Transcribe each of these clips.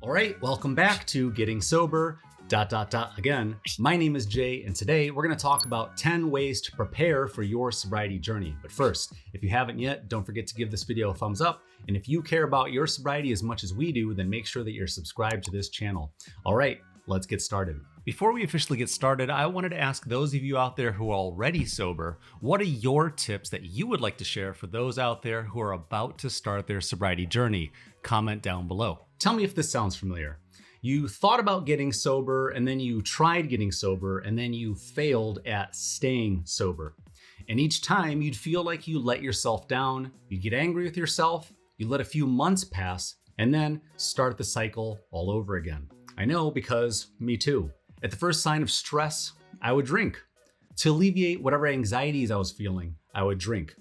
All right, welcome back to Getting Sober, again. My name is Jay, and today we're gonna talk about 10 ways to prepare for your sobriety journey. But first, if you haven't yet, don't forget to give this video a thumbs up. And if you care about your sobriety as much as we do, then make sure that you're subscribed to this channel. All right, let's get started. Before we officially get started, I wanted to ask those of you out there who are already sober, what are your tips that you would like to share for those out there who are about to start their sobriety journey? Comment down below. Tell me if this sounds familiar. You thought about getting sober, and then you tried getting sober, and then you failed at staying sober. And each time you'd feel like you let yourself down, you'd get angry with yourself, you let a few months pass, and then start the cycle all over again. I know, because me too. At the first sign of stress, I would drink. To alleviate whatever anxieties I was feeling, I would drink.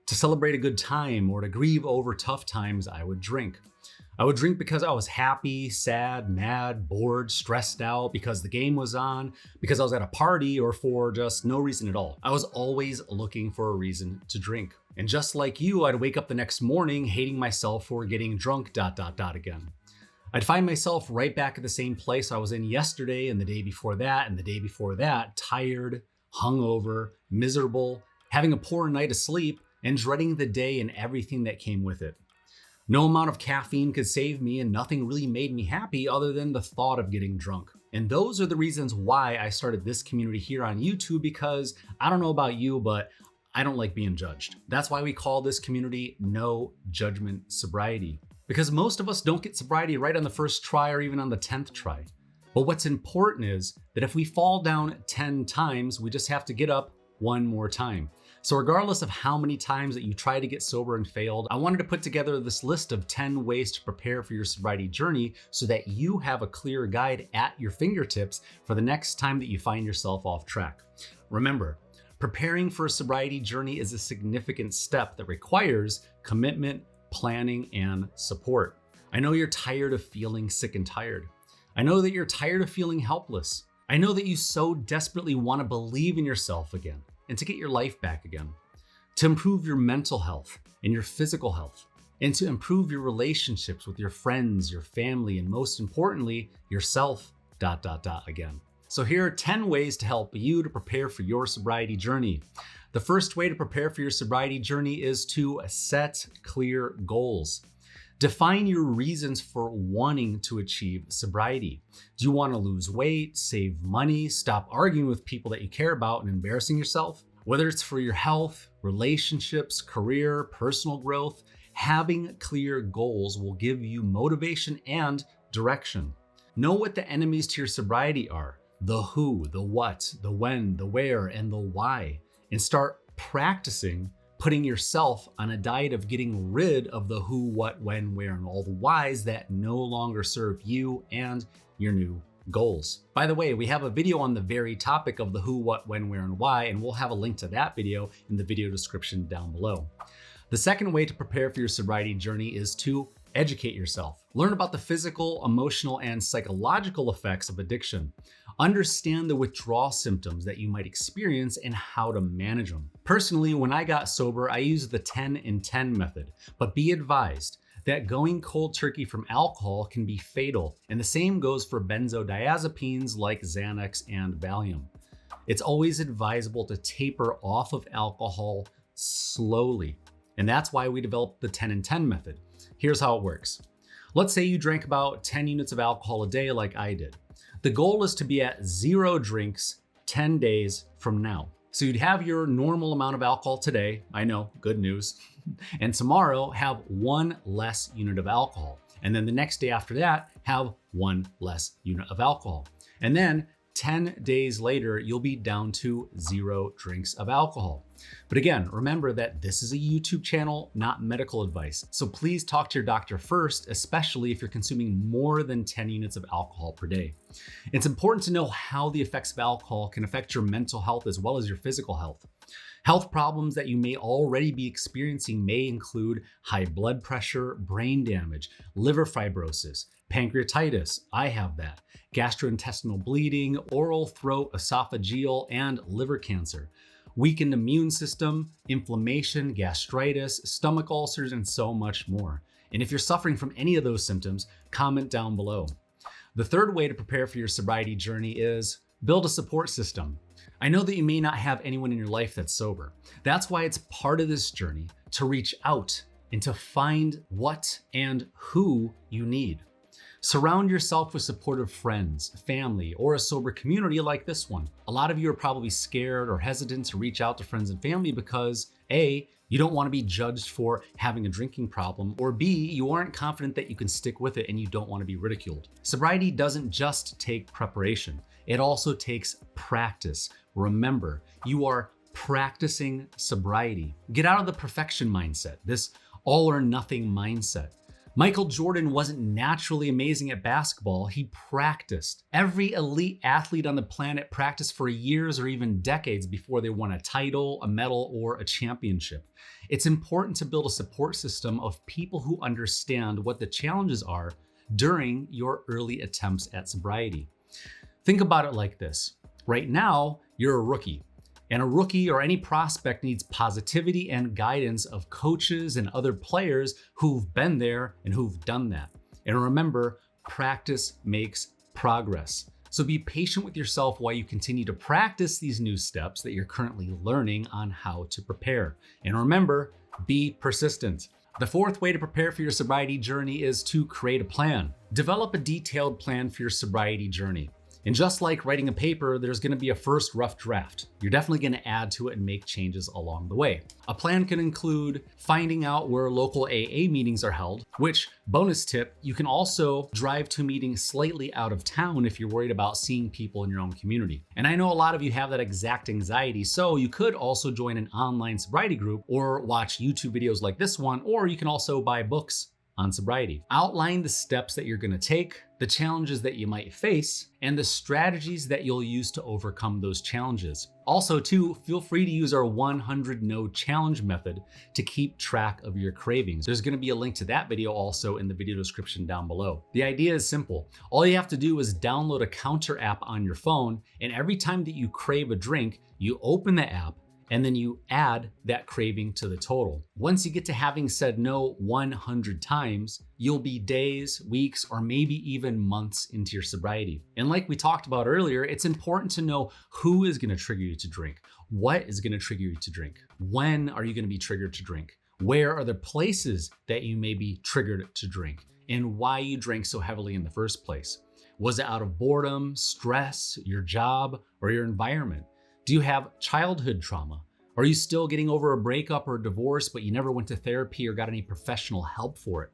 To celebrate a good time or to grieve over tough times, I would drink. I would drink because I was happy, sad, mad, bored, stressed out, because the game was on, because I was at a party, or for just no reason at all. I was always looking for a reason to drink. And just like you, I'd wake up the next morning hating myself for getting drunk, again. I'd find myself right back at the same place I was in yesterday and the day before that and the day before that, tired, hungover, miserable, having a poor night of sleep, and dreading the day and everything that came with it. No amount of caffeine could save me, and nothing really made me happy other than the thought of getting drunk. And those are the reasons why I started this community here on YouTube, because I don't know about you, but I don't like being judged. That's why we call this community No Judgment Sobriety. Because most of us don't get sobriety right on the first try or even on the 10th try. But what's important is that if we fall down 10 times, we just have to get up one more time. So regardless of how many times that you try to get sober and failed, I wanted to put together this list of 10 ways to prepare for your sobriety journey so that you have a clear guide at your fingertips for the next time that you find yourself off track. Remember, preparing for a sobriety journey is a significant step that requires commitment, planning, and support. I know you're tired of feeling sick and tired. I know that you're tired of feeling helpless. I know that you so desperately want to believe in yourself again and to get your life back again, to improve your mental health and your physical health, and to improve your relationships with your friends, your family, and most importantly, yourself, again. So here are 10 ways to help you to prepare for your sobriety journey. The first way to prepare for your sobriety journey is to set clear goals. Define your reasons for wanting to achieve sobriety. Do you want to lose weight, save money, stop arguing with people that you care about and embarrassing yourself? Whether it's for your health, relationships, career, personal growth, having clear goals will give you motivation and direction. Know what the enemies to your sobriety are: the who, the what, the when, the where, and the why, and start practicing putting yourself on a diet of getting rid of the who, what, when, where, and all the whys that no longer serve you and your new goals. By the way, we have a video on the very topic of the who, what, when, where, and why, and we'll have a link to that video in the video description down below. The second way to prepare for your sobriety journey is to educate yourself. Learn about the physical, emotional, and psychological effects of addiction. Understand the withdrawal symptoms that you might experience and how to manage them. Personally, when I got sober, I used the 10 in 10 method, but be advised that going cold turkey from alcohol can be fatal, and the same goes for benzodiazepines like Xanax and Valium. It's always advisable to taper off of alcohol slowly, and that's why we developed the 10 in 10 method. Here's how it works. Let's say you drank about 10 units of alcohol a day like I did. The goal is to be at 0 drinks 10 days from now. So you'd have your normal amount of alcohol today, I know, good news, and tomorrow have 1 less unit of alcohol. And then the next day after that, have 1 less unit of alcohol. And then 10 days later, you'll be down to 0 drinks of alcohol. But again, remember that this is a YouTube channel, not medical advice. So please talk to your doctor first, especially if you're consuming more than 10 units of alcohol per day. It's important to know how the effects of alcohol can affect your mental health as well as your physical health. Health problems that you may already be experiencing may include high blood pressure, brain damage, liver fibrosis, pancreatitis, I have that, gastrointestinal bleeding, oral, throat, esophageal, and liver cancer, weakened immune system, inflammation, gastritis, stomach ulcers, and so much more. And if you're suffering from any of those symptoms, comment down below. The third way to prepare for your sobriety journey is build a support system. I know that you may not have anyone in your life that's sober. That's why it's part of this journey to reach out and to find what and who you need. Surround yourself with supportive friends, family, or a sober community like this one. A lot of you are probably scared or hesitant to reach out to friends and family because A, you don't want to be judged for having a drinking problem, or B, you aren't confident that you can stick with it and you don't want to be ridiculed. Sobriety doesn't just take preparation, it also takes practice. Remember, you are practicing sobriety. Get out of the perfection mindset, this all or nothing mindset. Michael Jordan wasn't naturally amazing at basketball, he practiced. Every elite athlete on the planet practiced for years or even decades before they won a title, a medal, or a championship. It's important to build a support system of people who understand what the challenges are during your early attempts at sobriety. Think about it like this. Right now, you're a rookie. And a rookie or any prospect needs positivity and guidance of coaches and other players who've been there and who've done that. And remember, practice makes progress. So be patient with yourself while you continue to practice these new steps that you're currently learning on how to prepare. And remember, be persistent. The fourth way to prepare for your sobriety journey is to create a plan. Develop a detailed plan for your sobriety journey. And just like writing a paper, there's going to be a first rough draft. You're definitely going to add to it and make changes along the way. A plan can include finding out where local AA meetings are held, which, bonus tip, you can also drive to meetings slightly out of town if you're worried about seeing people in your own community. And I know a lot of you have that exact anxiety, so you could also join an online sobriety group or watch YouTube videos like this one, or you can also buy books on sobriety. Outline the steps that you're going to take, the challenges that you might face, and the strategies that you'll use to overcome those challenges. Also, too, feel free to use our 100 No Challenge method to keep track of your cravings. There's going to be a link to that video also in the video description down below. The idea is simple. All you have to do is download a counter app on your phone, and every time that you crave a drink, you open the app and then you add that craving to the total. Once you get to having said no 100 times, you'll be days, weeks, or maybe even months into your sobriety. And like we talked about earlier, it's important to know who is going to trigger you to drink, what is going to trigger you to drink, when are you going to be triggered to drink, where are the places that you may be triggered to drink, and why you drank so heavily in the first place. Was it out of boredom, stress, your job, or your environment? Do you have childhood trauma? Are you still getting over a breakup or a divorce, but you never went to therapy or got any professional help for it?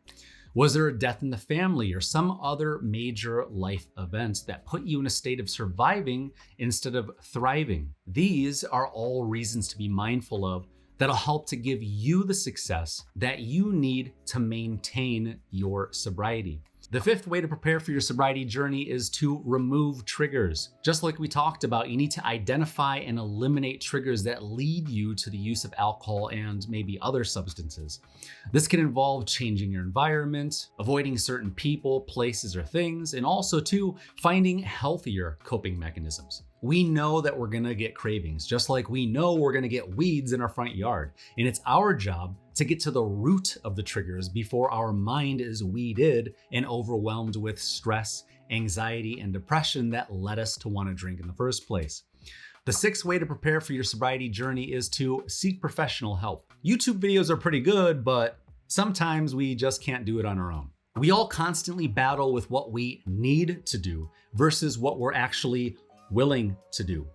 Was there a death in the family or some other major life event that put you in a state of surviving instead of thriving? These are all reasons to be mindful of that'll help to give you the success that you need to maintain your sobriety. The fifth way to prepare for your sobriety journey is to remove triggers. Just like we talked about, you need to identify and eliminate triggers that lead you to the use of alcohol and maybe other substances. This can involve changing your environment, avoiding certain people, places, or things, and also too, finding healthier coping mechanisms. We know that we're gonna get cravings, just like we know we're gonna get weeds in our front yard. And it's our job to get to the root of the triggers before our mind is weeded and overwhelmed with stress, anxiety, and depression that led us to want to drink in the first place. The sixth way to prepare for your sobriety journey is to seek professional help. YouTube videos are pretty good, but sometimes we just can't do it on our own. We all constantly battle with what we need to do versus what we're actually willing to do.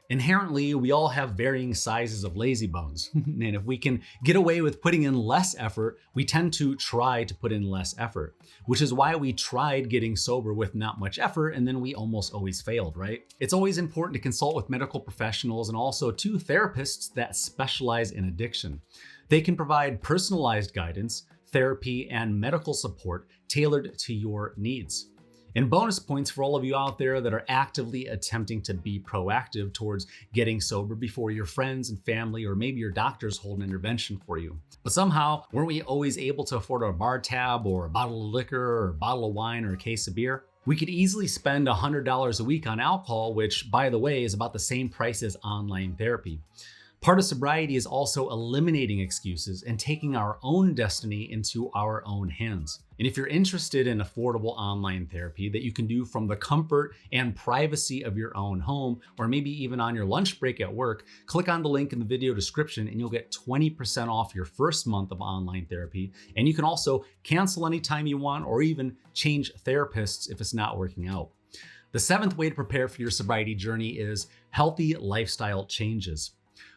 Inherently, we all have varying sizes of lazy bones. And if we can get away with putting in less effort, we tend to try to put in less effort, which is why we tried getting sober with not much effort and then we almost always failed, right? It's always important to consult with medical professionals and also to therapists that specialize in addiction. They can provide personalized guidance, therapy, and medical support tailored to your needs. And bonus points for all of you out there that are actively attempting to be proactive towards getting sober before your friends and family or maybe your doctors hold an intervention for you. But somehow, weren't we always able to afford a bar tab or a bottle of liquor or a bottle of wine or a case of beer? We could easily spend $100 a week on alcohol, which, by the way, is about the same price as online therapy. Part of sobriety is also eliminating excuses and taking our own destiny into our own hands. And if you're interested in affordable online therapy that you can do from the comfort and privacy of your own home, or maybe even on your lunch break at work, click on the link in the video description and you'll get 20% off your first month of online therapy. And you can also cancel anytime you want or even change therapists if it's not working out. The seventh way to prepare for your sobriety journey is healthy lifestyle changes.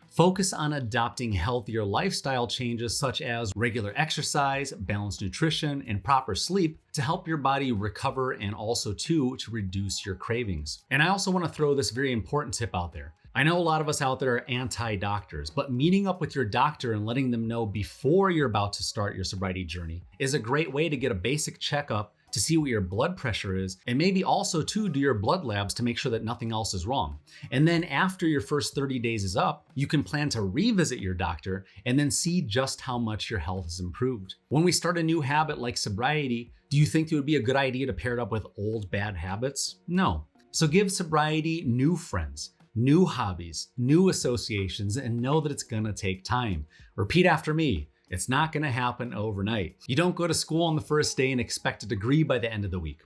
Focus on adopting healthier lifestyle changes such as regular exercise, balanced nutrition, and proper sleep to help your body recover and also to reduce your cravings. And I also want to throw this very important tip out there. I know a lot of us out there are anti-doctors, but meeting up with your doctor and letting them know before you're about to start your sobriety journey is a great way to get a basic checkup to see what your blood pressure is, and maybe also to do your blood labs to make sure that nothing else is wrong. And then after your first 30 days is up, you can plan to revisit your doctor and then see just how much your health has improved. When we start a new habit like sobriety, do you think it would be a good idea to pair it up with old bad habits? No. So give sobriety new friends, new hobbies, new associations, and know that it's gonna take time. Repeat after me. It's not gonna happen overnight. You don't go to school on the first day and expect a degree by the end of the week.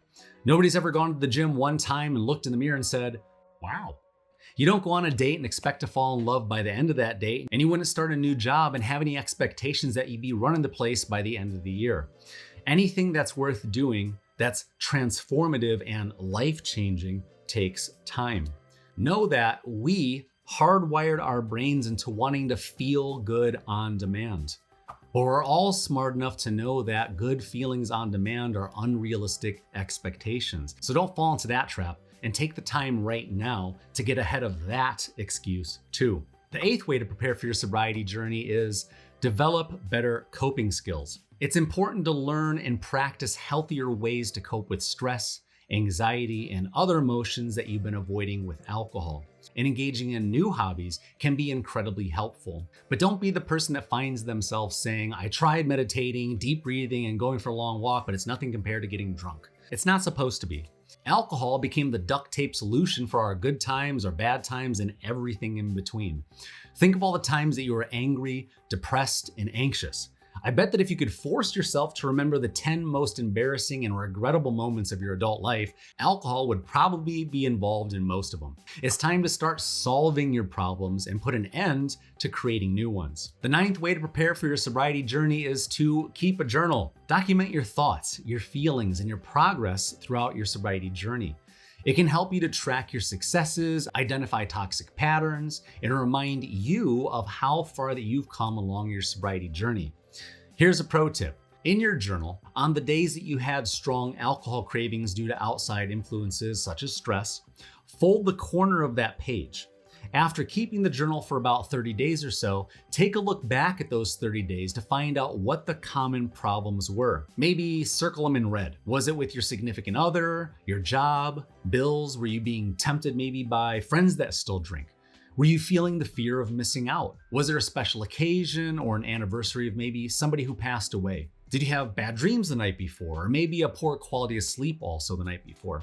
Nobody's ever gone to the gym one time and looked in the mirror and said, wow. You don't go on a date and expect to fall in love by the end of that date, and you wouldn't start a new job and have any expectations that you'd be running the place by the end of the year. Anything that's worth doing, that's transformative and life-changing, takes time. Know that we hardwired our brains into wanting to feel good on demand. But we're all smart enough to know that good feelings on demand are unrealistic expectations. So don't fall into that trap and take the time right now to get ahead of that excuse too. The eighth way to prepare for your sobriety journey is develop better coping skills. It's important to learn and practice healthier ways to cope with stress, anxiety, and other emotions that you've been avoiding with alcohol. And engaging in new hobbies can be incredibly helpful. But don't be the person that finds themselves saying, I tried meditating, deep breathing, and going for a long walk, but it's nothing compared to getting drunk. It's not supposed to be. Alcohol became the duct tape solution for our good times, our bad times, and everything in between. Think of all the times that you were angry, depressed, and anxious. I bet that if you could force yourself to remember the 10 most embarrassing and regrettable moments of your adult life, alcohol would probably be involved in most of them. It's time to start solving your problems and put an end to creating new ones. The ninth way to prepare for your sobriety journey is to keep a journal. Document your thoughts, your feelings, and your progress throughout your sobriety journey. It can help you to track your successes, identify toxic patterns, and remind you of how far that you've come along your sobriety journey. Here's a pro tip. In your journal, on the days that you had strong alcohol cravings due to outside influences such as stress, fold the corner of that page. After keeping the journal for about 30 days or so, take a look back at those 30 days to find out what the common problems were. Maybe circle them in red. Was it with your significant other, your job, bills? Were you being tempted maybe by friends that still drink? Were you feeling the fear of missing out? Was there a special occasion or an anniversary of maybe somebody who passed away? Did you have bad dreams the night before, or maybe a poor quality of sleep also the night before?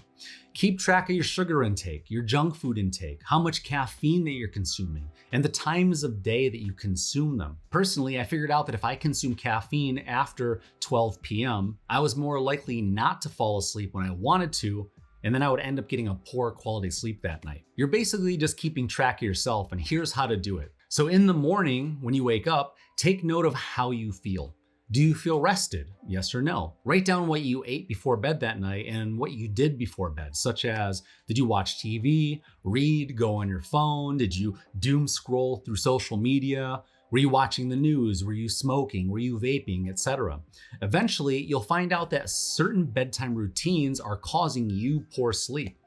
Keep track of your sugar intake, your junk food intake, how much caffeine that you're consuming, and the times of day that you consume them. Personally, I figured out that if I consume caffeine after 12 p.m., I was more likely not to fall asleep when I wanted to, and then I would end up getting a poor quality sleep that night. You're basically just keeping track of yourself, and here's how to do it. So in the morning, when you wake up, take note of how you feel. Do you feel rested? Yes or no? Write down what you ate before bed that night and what you did before bed, such as, did you watch TV, read, go on your phone? Did you doom scroll through social media? Were you watching the news? Were you smoking? Were you vaping, etc.? Eventually, you'll find out that certain bedtime routines are causing you poor sleep.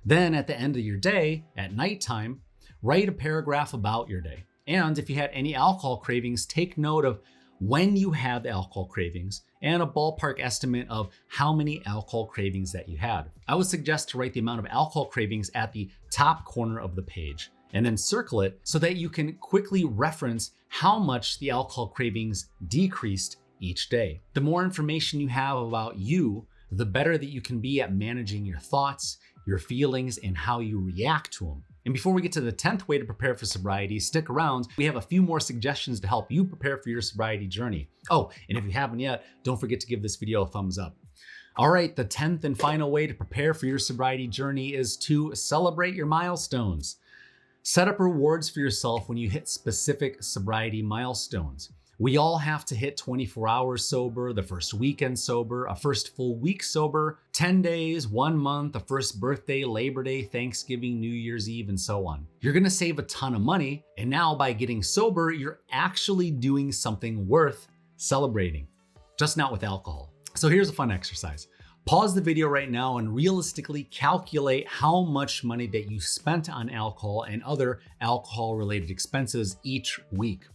Then at the end of your day, at nighttime, write a paragraph about your day. And if you had any alcohol cravings, take note of when you had the alcohol cravings and a ballpark estimate of how many alcohol cravings that you had. I would suggest to write the amount of alcohol cravings at the top corner of the page and then circle it so that you can quickly reference how much the alcohol cravings decreased each day. The more information you have about you, the better that you can be at managing your thoughts, your feelings, and how you react to them. And before we get to the 10th way to prepare for sobriety, stick around. We have a few more suggestions to help you prepare for your sobriety journey. Oh, and if you haven't yet, don't forget to give this video a thumbs up. All right, the 10th and final way to prepare for your sobriety journey is to celebrate your milestones. Set up rewards for yourself when you hit specific sobriety milestones. We all have to hit 24 hours sober, the first weekend sober, a first full week sober, 10 days, 1 month, a first birthday, Labor Day, Thanksgiving, New Year's Eve, and so on. You're gonna save a ton of money, and now by getting sober, you're actually doing something worth celebrating, just not with alcohol. So here's a fun exercise. Pause the video right now and realistically calculate how much money that you spent on alcohol and other alcohol-related expenses each week.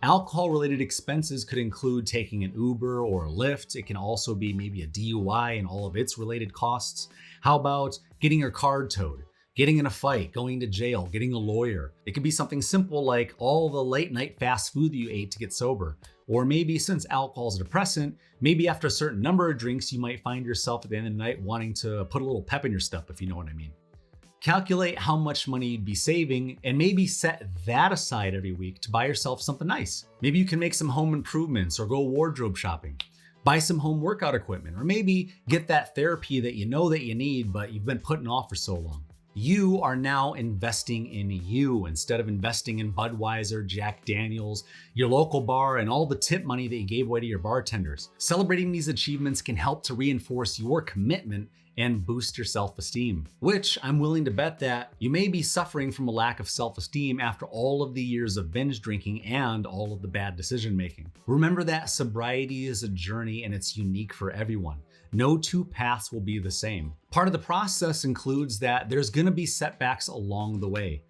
Alcohol-related expenses could include taking an Uber or a Lyft. It can also be maybe a DUI and all of its related costs. How about getting your car towed, getting in a fight, going to jail, getting a lawyer? It could be something simple like all the late night fast food that you ate to get sober. Or maybe since alcohol is a depressant, maybe after a certain number of drinks, you might find yourself at the end of the night wanting to put a little pep in your step, if you know what I mean. Calculate how much money you'd be saving and maybe set that aside every week to buy yourself something nice. Maybe you can make some home improvements or go wardrobe shopping, buy some home workout equipment, or maybe get that therapy that you know that you need, but you've been putting off for so long. You are now investing in you instead of investing in Budweiser, Jack Daniels, your local bar, and all the tip money that you gave away to your bartenders. Celebrating these achievements can help to reinforce your commitment and boost your self-esteem, which I'm willing to bet that you may be suffering from a lack of self-esteem after all of the years of binge drinking and all of the bad decision making. Remember that sobriety is a journey and it's unique for everyone. No two paths will be the same. Part of the process includes that there's gonna be setbacks along the way.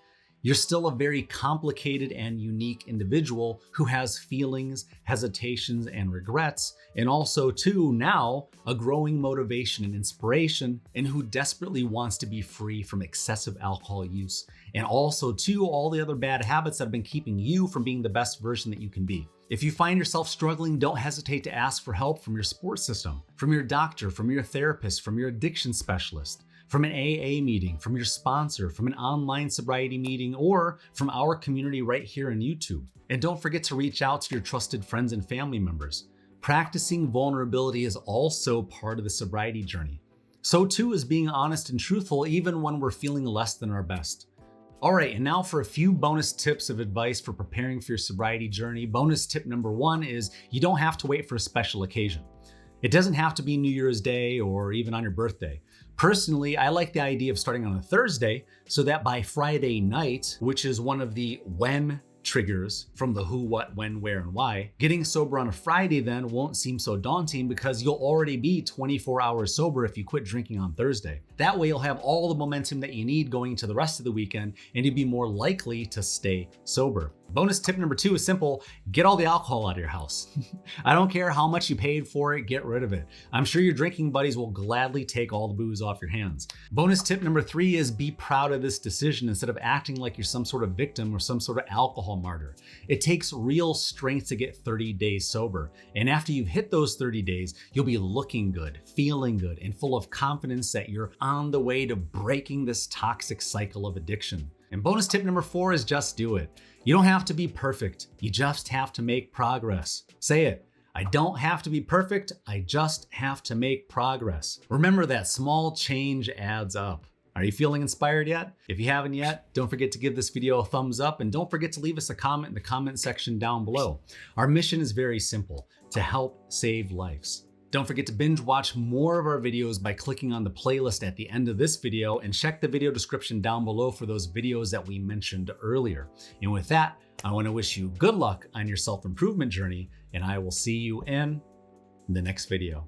You're still a very complicated and unique individual who has feelings, hesitations, and regrets, and also too now a growing motivation and inspiration, and who desperately wants to be free from excessive alcohol use, and also too all the other bad habits that have been keeping you from being the best version that you can be. If you find yourself struggling, don't hesitate to ask for help from your support system, from your doctor, from your therapist, from your addiction specialist, from an AA meeting, from your sponsor, from an online sobriety meeting, or from our community right here on YouTube. And don't forget to reach out to your trusted friends and family members. Practicing vulnerability is also part of the sobriety journey. So too is being honest and truthful even when we're feeling less than our best. All right, and now for a few bonus tips of advice for preparing for your sobriety journey. Bonus tip number 1 is you don't have to wait for a special occasion. It doesn't have to be New Year's Day or even on your birthday. Personally, I like the idea of starting on a Thursday so that by Friday night, which is one of the when triggers from the who, what, when, where, and why, getting sober on a Friday then won't seem so daunting because you'll already be 24 hours sober if you quit drinking on Thursday. That way you'll have all the momentum that you need going into the rest of the weekend and you'll be more likely to stay sober. Bonus tip number 2 is simple. Get all the alcohol out of your house. I don't care how much you paid for it, get rid of it. I'm sure your drinking buddies will gladly take all the booze off your hands. Bonus tip number 3 is be proud of this decision instead of acting like you're some sort of victim or some sort of alcohol martyr. It takes real strength to get 30 days sober. And after you've hit those 30 days, you'll be looking good, feeling good, and full of confidence that you're on the way to breaking this toxic cycle of addiction. And bonus tip number 4 is just do it. You don't have to be perfect. You just have to make progress. Say it. I don't have to be perfect. I just have to make progress. Remember that small change adds up. Are you feeling inspired yet? If you haven't yet, don't forget to give this video a thumbs up and don't forget to leave us a comment in the comment section down below. Our mission is very simple, to help save lives. Don't forget to binge watch more of our videos by clicking on the playlist at the end of this video and check the video description down below for those videos that we mentioned earlier. And with that, I want to wish you good luck on your self-improvement journey, and I will see you in the next video.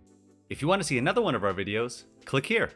If you want to see another one of our videos, click here.